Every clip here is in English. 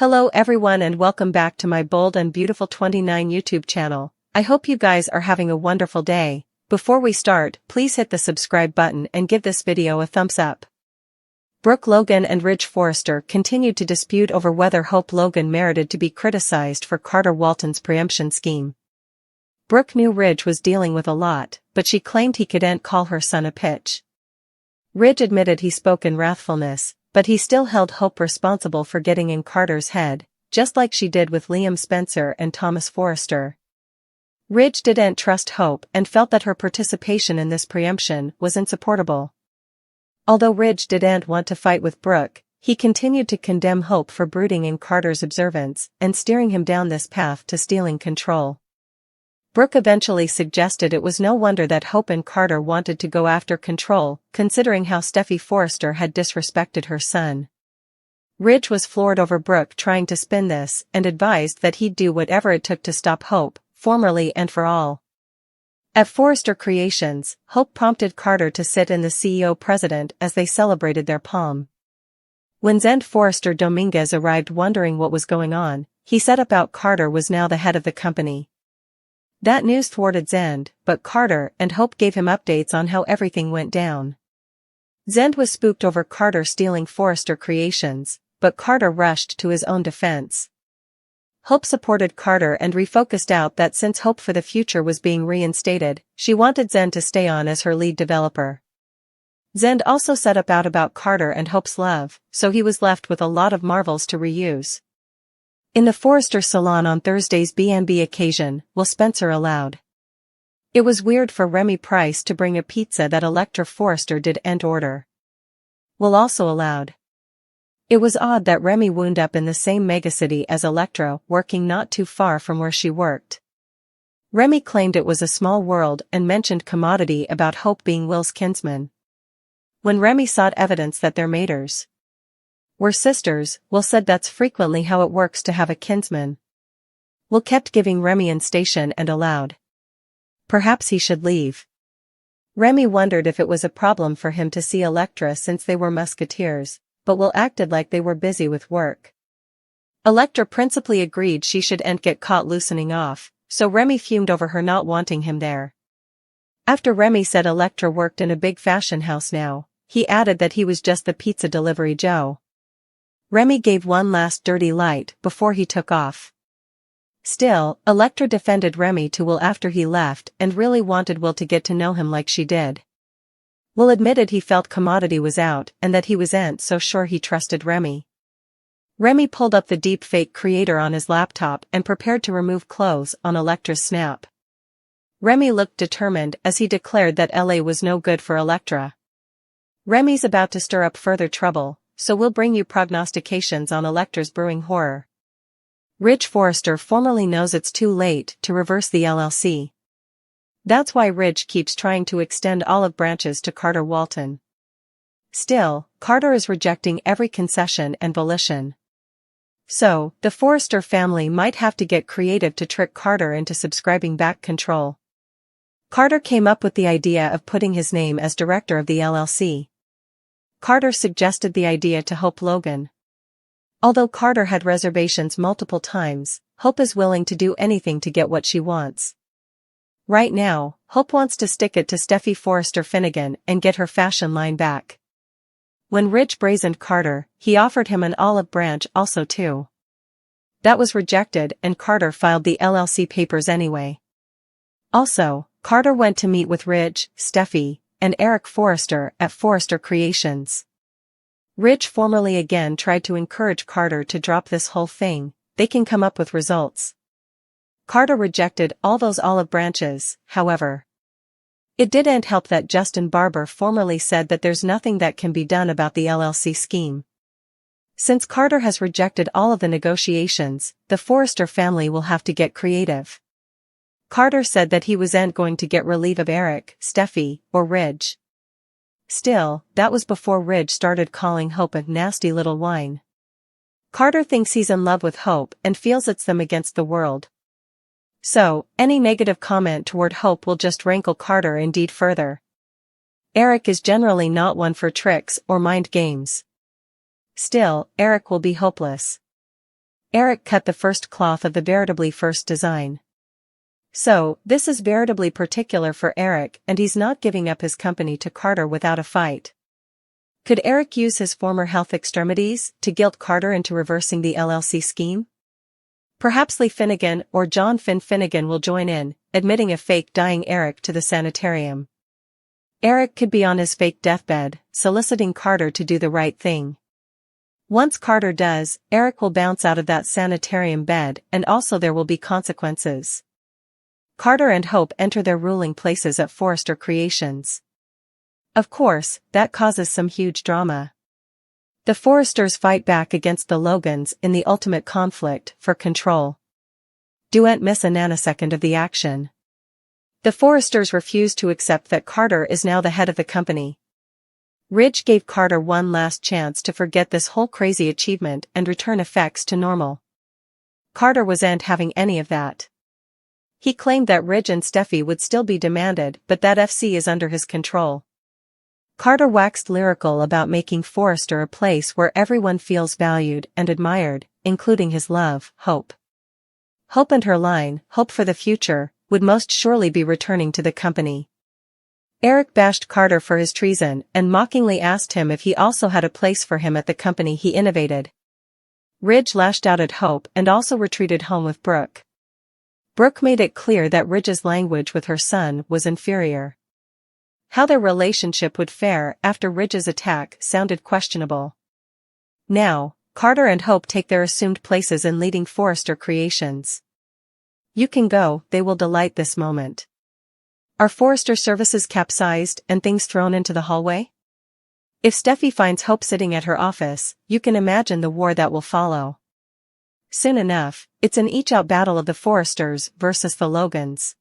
Hello everyone and welcome back to my Bold and Beautiful 29 YouTube channel. I hope you guys are having a wonderful day. Before we start, please hit the subscribe button and give this video a thumbs up. Brooke Logan and Ridge Forrester continued to dispute over whether Hope Logan merited to be criticized for Carter Walton's preemption scheme. Brooke knew Ridge was dealing with a lot, but she claimed he couldn't call her son a pitch. Ridge admitted he spoke in wrathfulness, but he still held Hope responsible for getting in Carter's head, just like she did with Liam Spencer and Thomas Forrester. Ridge didn't trust Hope and felt that her participation in this preemption was insupportable. Although Ridge didn't want to fight with Brooke, he continued to condemn Hope for brooding in Carter's observance and steering him down this path to stealing control. Brooke eventually suggested it was no wonder that Hope and Carter wanted to go after control, considering how Steffi Forrester had disrespected her son. Ridge was floored over Brooke trying to spin this and advised that he'd do whatever it took to stop Hope, formally and for all. At Forrester Creations, Hope prompted Carter to sit in the CEO-president as they celebrated their palm. When Zende Forrester Dominguez arrived wondering what was going on, he said about Carter was now the head of the company. That news thwarted Zende, but Carter and Hope gave him updates on how everything went down. Zende was spooked over Carter stealing Forrester Creations, but Carter rushed to his own defense. Hope supported Carter and refocused out that since Hope for the Future was being reinstated, she wanted Zende to stay on as her lead developer. Zende also set about Carter and Hope's love, so he was left with a lot of marvels to reuse. In the Forrester salon on Thursday's B&B occasion, Will Spencer allowed. It was weird for Remy Price to bring a pizza that Electra Forrester didn't order. Will also allowed. It was odd that Remy wound up in the same megacity as Electra, working not too far from where she worked. Remy claimed it was a small world and mentioned commodity about Hope being Will's kinsman. When Remy sought evidence that their maters were sisters, Will said that's frequently how it works to have a kinsman. Will kept giving Remy an station and allowed. Perhaps he should leave. Remy wondered if it was a problem for him to see Electra since they were musketeers, but Will acted like they were busy with work. Electra principally agreed she shouldn't get caught loosening off, so Remy fumed over her not wanting him there. After Remy said Electra worked in a big fashion house now, he added that he was just the pizza delivery Joe. Remy gave one last dirty light before he took off. Still, Electra defended Remy to Will after he left and really wanted Will to get to know him like she did. Will admitted he felt commodity was out and that he wasn't so sure he trusted Remy. Remy pulled up the deepfake creator on his laptop and prepared to remove clothes on Electra's snap. Remy looked determined as he declared that LA was no good for Electra. Remy's about to stir up further trouble, so we'll bring you prognostications on Electra's brewing horror. Ridge Forrester formally knows it's too late to reverse the LLC. That's why Ridge keeps trying to extend olive branches to Carter Walton. Still, Carter is rejecting every concession and volition. So, the Forrester family might have to get creative to trick Carter into subscribing back control. Carter came up with the idea of putting his name as director of the LLC. Carter suggested the idea to Hope Logan. Although Carter had reservations multiple times, Hope is willing to do anything to get what she wants. Right now, Hope wants to stick it to Steffi Forrester Finnegan and get her fashion line back. When Ridge brazened Carter, he offered him an olive branch also too. That was rejected and Carter filed the LLC papers anyway. Also, Carter went to meet with Ridge, Steffi, and Eric Forrester at Forrester Creations. Ridge formally again tried to encourage Carter to drop this whole thing, they can come up with results. Carter rejected all those olive branches, however. It didn't help that Justin Barber formally said that there's nothing that can be done about the LLC scheme. Since Carter has rejected all of the negotiations, the Forrester family will have to get creative. Carter said that he wasn't going to get relief of Eric, Steffi, or Ridge. Still, that was before Ridge started calling Hope a nasty little whine. Carter thinks he's in love with Hope and feels it's them against the world. So, any negative comment toward Hope will just rankle Carter indeed further. Eric is generally not one for tricks or mind games. Still, Eric will be hopeless. Eric cut the first cloth of the veritably first design. So, this is veritably particular for Eric, and he's not giving up his company to Carter without a fight. Could Eric use his former health extremities to guilt Carter into reversing the LLC scheme? Perhaps Lee Finnegan or John Finnegan will join in, admitting a fake dying Eric to the sanitarium. Eric could be on his fake deathbed, soliciting Carter to do the right thing. Once Carter does, Eric will bounce out of that sanitarium bed, and also there will be consequences. Carter and Hope enter their ruling places at Forrester Creations. Of course, that causes some huge drama. The Forresters fight back against the Logans in the ultimate conflict for control. Don't miss a nanosecond of the action. The Forresters refuse to accept that Carter is now the head of the company. Ridge gave Carter one last chance to forget this whole crazy achievement and return effects to normal. Carter wasn't having any of that. He claimed that Ridge and Steffi would still be demanded, but that FC is under his control. Carter waxed lyrical about making Forrester a place where everyone feels valued and admired, including his love, Hope. Hope and her line, Hope for the Future, would most surely be returning to the company. Eric bashed Carter for his treason and mockingly asked him if he also had a place for him at the company he innovated. Ridge lashed out at Hope and also retreated home with Brooke. Brooke made it clear that Ridge's language with her son was inferior. How their relationship would fare after Ridge's attack sounded questionable. Now, Carter and Hope take their assumed places in leading Forrester Creations. You can go, they will delight this moment. Are Forrester services capsized and things thrown into the hallway? If Steffi finds Hope sitting at her office, you can imagine the war that will follow. Soon enough, it's an each-out battle of the Forresters versus the Logans.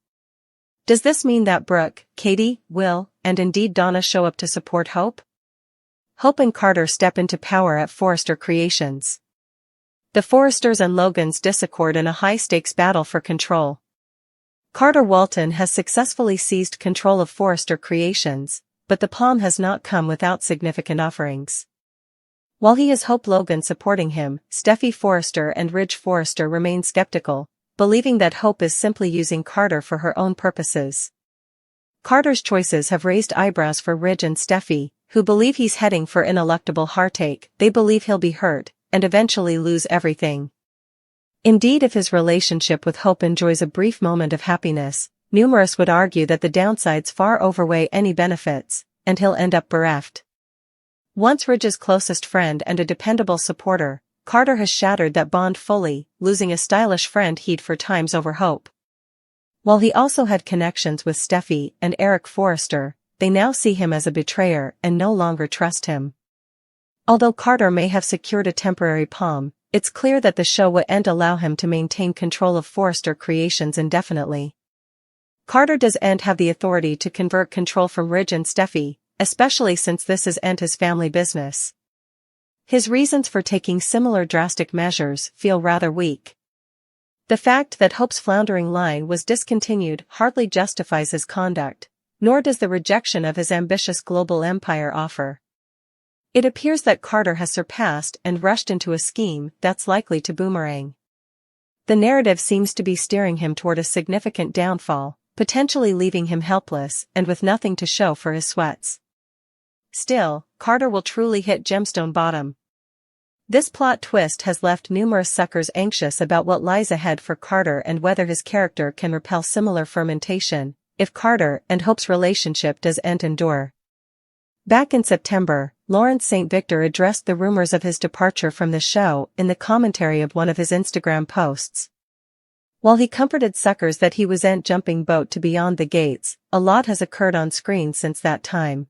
Does this mean that Brooke, Katie, Will, and indeed Donna show up to support Hope? Hope and Carter step into power at Forrester Creations. The Forresters and Logans disaccord in a high-stakes battle for control. Carter Walton has successfully seized control of Forrester Creations, but the palm has not come without significant offerings. While he has Hope Logan supporting him, Steffi Forrester and Ridge Forrester remain skeptical, believing that Hope is simply using Carter for her own purposes. Carter's choices have raised eyebrows for Ridge and Steffi, who believe he's heading for ineluctable heartache. They believe he'll be hurt, and eventually lose everything. Indeed, if his relationship with Hope enjoys a brief moment of happiness, numerous would argue that the downsides far outweigh any benefits, and he'll end up bereft. Once Ridge's closest friend and a dependable supporter, Carter has shattered that bond fully, losing a stylish friend he'd for times over Hope. While he also had connections with Steffi and Eric Forrester, they now see him as a betrayer and no longer trust him. Although Carter may have secured a temporary palm, it's clear that the show won't allow him to maintain control of Forrester Creations indefinitely. Carter doesn't have the authority to convert control from Ridge and Steffi, especially since this isn't his family business. His reasons for taking similar drastic measures feel rather weak. The fact that Hope's floundering line was discontinued hardly justifies his conduct, nor does the rejection of his ambitious global empire offer. It appears that Carter has surpassed and rushed into a scheme that's likely to boomerang. The narrative seems to be steering him toward a significant downfall, potentially leaving him helpless and with nothing to show for his sweats. Still, Carter will truly hit gemstone bottom. This plot twist has left numerous suckers anxious about what lies ahead for Carter and whether his character can repel similar fermentation, if Carter and Hope's relationship doesn't endure. Back in September, Lawrence St. Victor addressed the rumors of his departure from the show in the commentary of one of his Instagram posts. While he comforted suckers that he wasn't jumping boat to beyond the gates, a lot has occurred on screen since that time.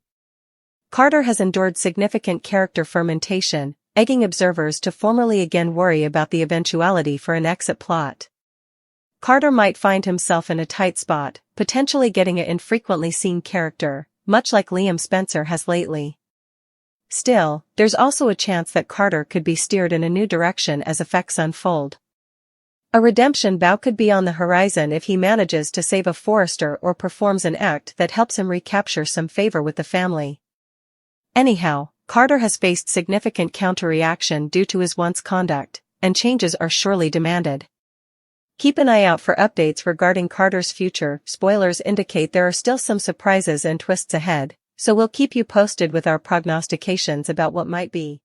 Carter has endured significant character fermentation, egging observers to formally again worry about the eventuality for an exit plot. Carter might find himself in a tight spot, potentially getting an infrequently seen character, much like Liam Spencer has lately. Still, there's also a chance that Carter could be steered in a new direction as effects unfold. A redemption bout could be on the horizon if he manages to save a Forrester or performs an act that helps him recapture some favor with the family. Anyhow, Carter has faced significant counter-reaction due to his once conduct, and changes are surely demanded. Keep an eye out for updates regarding Carter's future. Spoilers indicate there are still some surprises and twists ahead, so we'll keep you posted with our prognostications about what might be.